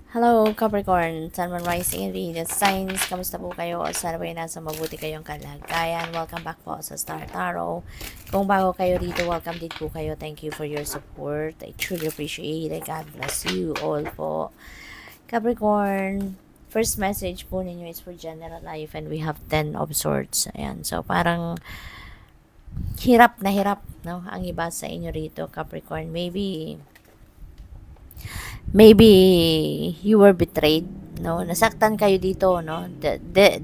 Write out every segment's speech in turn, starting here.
Hello, Capricorn, Sun, Moon, Rising, and Venus Signs. Kamusta po kayo? Sana po nasa mabuti kayong kalagayan. Welcome back po sa Star Tarot. Kung bago kayo dito, welcome din po kayo. Thank you for your support. I truly appreciate it. God bless you all po. Capricorn, first message po ninyo is for general life and we have 10 of swords. Ayan, so parang hirap na hirap, no? Ang iba sa inyo rito, Capricorn. Maybe you were betrayed, no? Nasaktan kayo dito, no?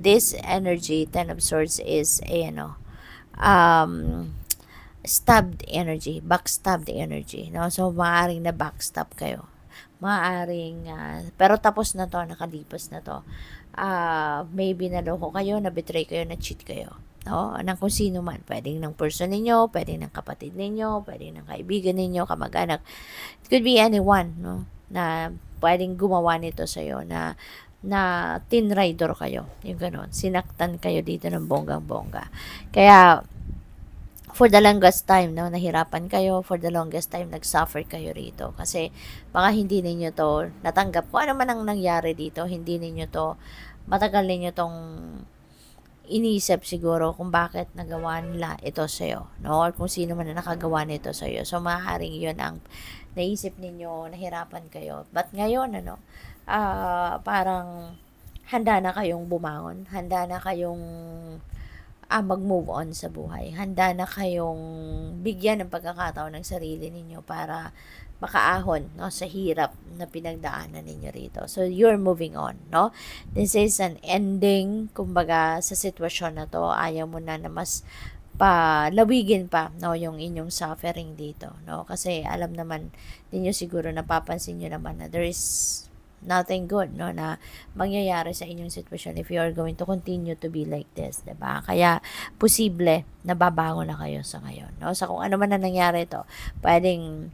This energy, Ten of Swords, is a, um, stabbed energy, backstabbed energy, no? So, maaaring na backstab kayo. Maaaring, pero tapos na to, nakalipas na to. Maybe naloko kayo, na-betray kayo, na-cheat kayo. No? Ng kung sino man. Pwedeng ng person ninyo, pwedeng ng kapatid ninyo, pwedeng ng kaibigan ninyo, kamag-anak. It could be anyone, no? Na pwedeng gumawa nito sa'yo, na tinraidor kayo. Yung ganun. Sinaktan kayo dito ng bonggang-bongga. Kaya, for the longest time, no, nahirapan kayo, for the longest time, nag-suffer kayo rito. Kasi, baka hindi ninyo to natanggap. Kung ano man ang nangyari dito, hindi ninyo to, matagal ninyo tong inisip siguro kung bakit nagawa nila ito sa'yo, no? Or kung sino man na nakagawa nito sa'yo. So, maaaring yun ang naisip ninyo, nahirapan kayo. But ngayon, parang handa na kayong bumangon, handa na kayong mag-move on sa buhay. Handa na kayong bigyan ng pagkakataon ng sarili ninyo para makaahon, no, sa hirap na pinagdaanan ninyo rito. So, you're moving on, no? This is an ending, kumbaga, sa sitwasyon na to. Ayaw mo na mas palawigin pa, no, yung inyong suffering dito, no? Kasi alam naman ninyo, siguro napapansin nyo naman na there is nothing good, no, na mangyayari sa inyong sitwasyon if you are going to continue to be like this, diba? Kaya posible na babango na kayo sa ngayon, no? Sa kung ano man na nangyari ito, pwedeng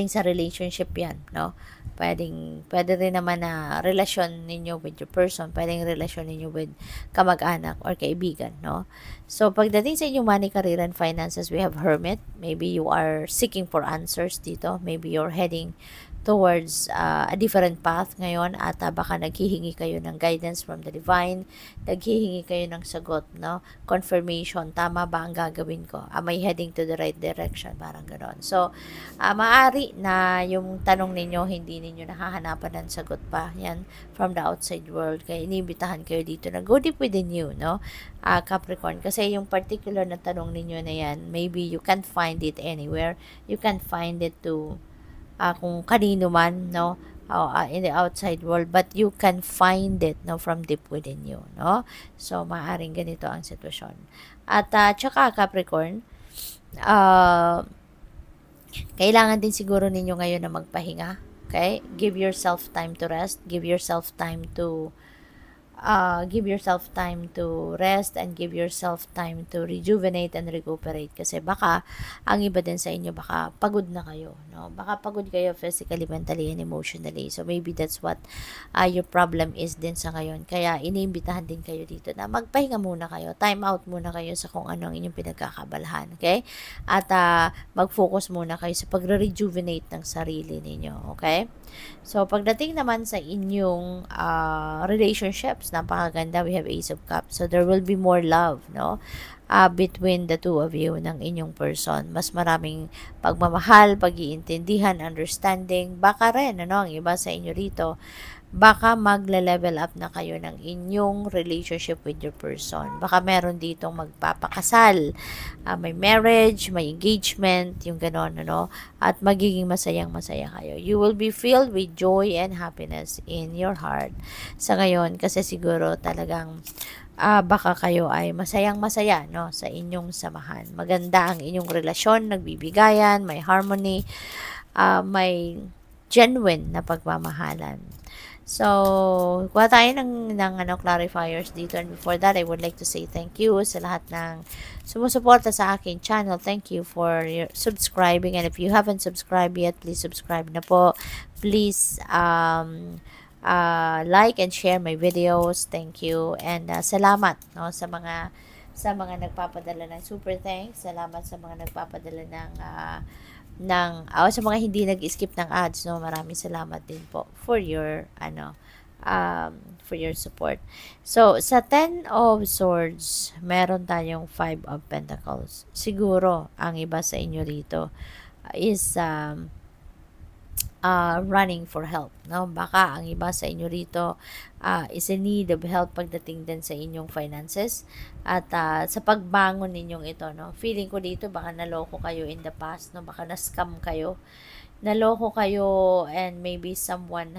sa relationship yan, no? Pwede rin naman na relasyon ninyo with your person, pwedeng relasyon ninyo with kamag-anak or kaibigan, no? So, pagdating sa inyong money, career, and finances, we have Hermit. Maybe you are seeking for answers dito. Maybe you're heading towards a different path ngayon at baka naghihingi kayo ng guidance from the divine, naghihingi kayo ng sagot, no? Confirmation, tama ba ang gagawin ko? Am I heading to the right direction? Parang gano'n. So, maaari na yung tanong ninyo, hindi ninyo nakahanapan ng sagot pa. Yan, from the outside world. Kaya inibitahan kayo dito na go deep within you, no? Capricorn. Kasi yung particular na tanong ninyo na yan, maybe you can't find it anywhere. You can't find it to kung kanino man, no, in the outside world, but you can find it, no, from deep within you, no? So, maaaring ganito ang sitwasyon. At tsaka Capricorn, kailangan din siguro ninyo ngayon na magpahinga, okay? Give yourself time to rest, give yourself time to rest and give yourself time to rejuvenate and recuperate, kasi baka ang iba din sa inyo, baka pagod na kayo, no? Baka pagod kayo physically, mentally, and emotionally. So maybe that's what your problem is din sa ngayon. Kaya iniimbitahan din kayo dito na magpahinga muna kayo, time out muna kayo sa kung ano ang inyong pinagkakabalahan, okay? At mag-focus muna kayo sa pagre-rejuvenate ng sarili ninyo, okay? So, pagdating naman sa inyong relationships, napakaganda. We have Ace of Cups. So, there will be more love, no? Between the two of you, ng inyong person. Mas maraming pagmamahal, pag-iintindihan, understanding. Baka rin, ang iba sa inyo rito, baka magle-level up na kayo ng inyong relationship with your person. Baka meron ditong magpapakasal, may marriage, may engagement, yung ganon, at magiging masayang-masaya kayo. You will be filled with joy and happiness in your heart sa ngayon, kasi siguro talagang baka kayo ay masayang-masaya, no, sa inyong samahan. Maganda ang inyong relasyon, nagbibigayan, may harmony, may genuine na pagmamahalan. So, kuha tayo ng clarifiers dito. And before that, I would like to say thank you sa lahat ng sumusuporta sa aking channel. Thank you for your subscribing. And if you haven't subscribed yet, please subscribe na po. Please like and share my videos. Thank you. And salamat, no, sa mga nagpapadala ng super thanks. Salamat sa mga nagpapadala ng sa mga hindi nag-skip ng ads, no, maraming salamat din po for your for your support. So sa 10 of Swords, meron tayong 5 of Pentacles. Siguro ang iba sa inyo rito is running for help, no? Baka ang iba sa inyo rito is in need of help pagdating din sa inyong finances at sa pagbangon ninyong ito, no? Feeling ko dito baka naloko kayo in the past, no? Baka na-scam kayo, naloko kayo, and maybe someone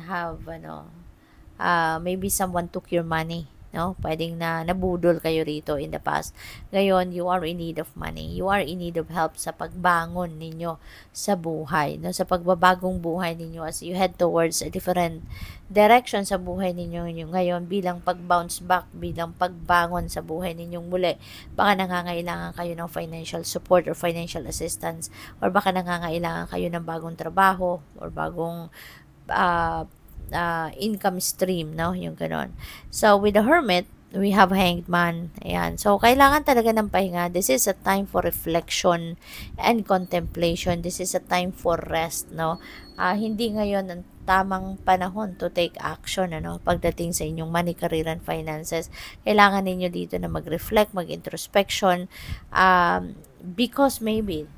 maybe someone took your money, no? Pwedeng nabudol kayo rito in the past. Ngayon, you are in need of money. You are in need of help sa pagbangon ninyo sa buhay, no? Sa pagbabagong buhay ninyo as you head towards a different direction sa buhay ninyo ngayon, bilang pag-bounce back, bilang pagbangon sa buhay ninyong muli. Baka nangangailangan kayo ng financial support or financial assistance, or baka nangangailangan kayo ng bagong trabaho or bagong income stream, no? Yung ganon. So, with the Hermit, we have Hanged Man. Ayan. So, kailangan talaga ng pahinga. This is a time for reflection and contemplation. This is a time for rest, no? Hindi ngayon ang tamang panahon to take action, ano, pagdating sa inyong money, career, and finances. Kailangan ninyo dito na mag-reflect, mag-introspection, because maybe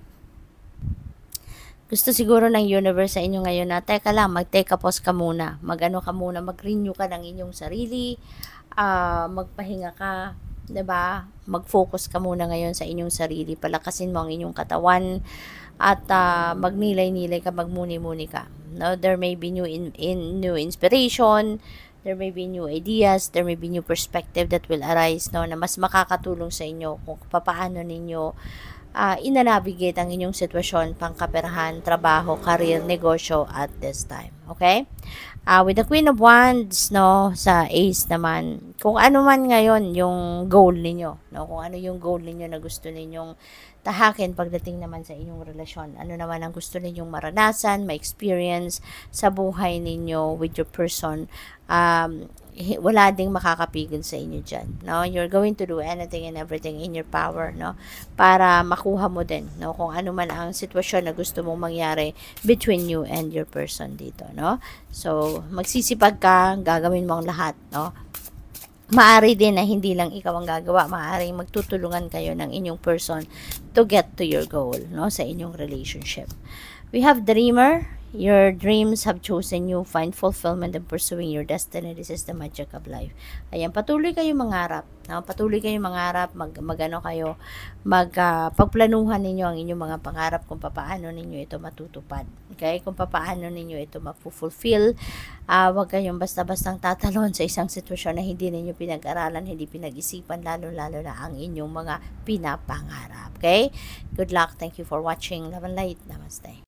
gusto siguro ng universe sa inyo ngayon na, teka lang, mag-take a pause ka muna. Mag-ano ka muna, mag-renew ka ng inyong sarili, magpahinga ka, 'di ba? Mag-focus ka muna ngayon sa inyong sarili, palakasin mo ang inyong katawan, at magnilay-nilay ka, magmuni-muni ka. No, there may be new inspiration, there may be new ideas, there may be new perspective that will arise, no, na mas makakatulong sa inyo kung papaano ninyo inanavigate ang inyong sitwasyon, pangkaperahan, trabaho, career, negosyo at this time. Okay? With the Queen of Wands, no, sa Ace naman, kung ano man ngayon yung goal ninyo, no, kung ano yung goal ninyo na gusto ninyong tahakin pagdating naman sa inyong relasyon, ano naman ang gusto ninyong maranasan, ma-experience sa buhay ninyo with your person, wala ding makakapigil sa inyo dyan, no? You're going to do anything and everything in your power, no, para makuha mo din, no, kung ano man ang sitwasyon na gusto mong mangyari between you and your person dito, no? So, magsisipag ka, gagawin mo ang lahat, no? Maari din na hindi lang ikaw ang gagawa, maaring magtutulungan kayo ng inyong person to get to your goal, no, sa inyong relationship. We have Dreamer. Your dreams have chosen you. Find fulfillment in pursuing your destiny. This is the magic of life. Ayan, patuloy kayong mangarap. No? Patuloy kayong mangarap. Pagplanuhan ninyo ang inyong mga pangarap kung paano ninyo ito matutupad. Okay? Kung paano ninyo ito mapufulfill. Huwag kayong basta-bastang tatalon sa isang sitwasyon na hindi ninyo pinag-aralan, hindi pinag-isipan, lalo-lalo na ang inyong mga pinapangarap. Okay? Good luck. Thank you for watching. Love and light. Namaste.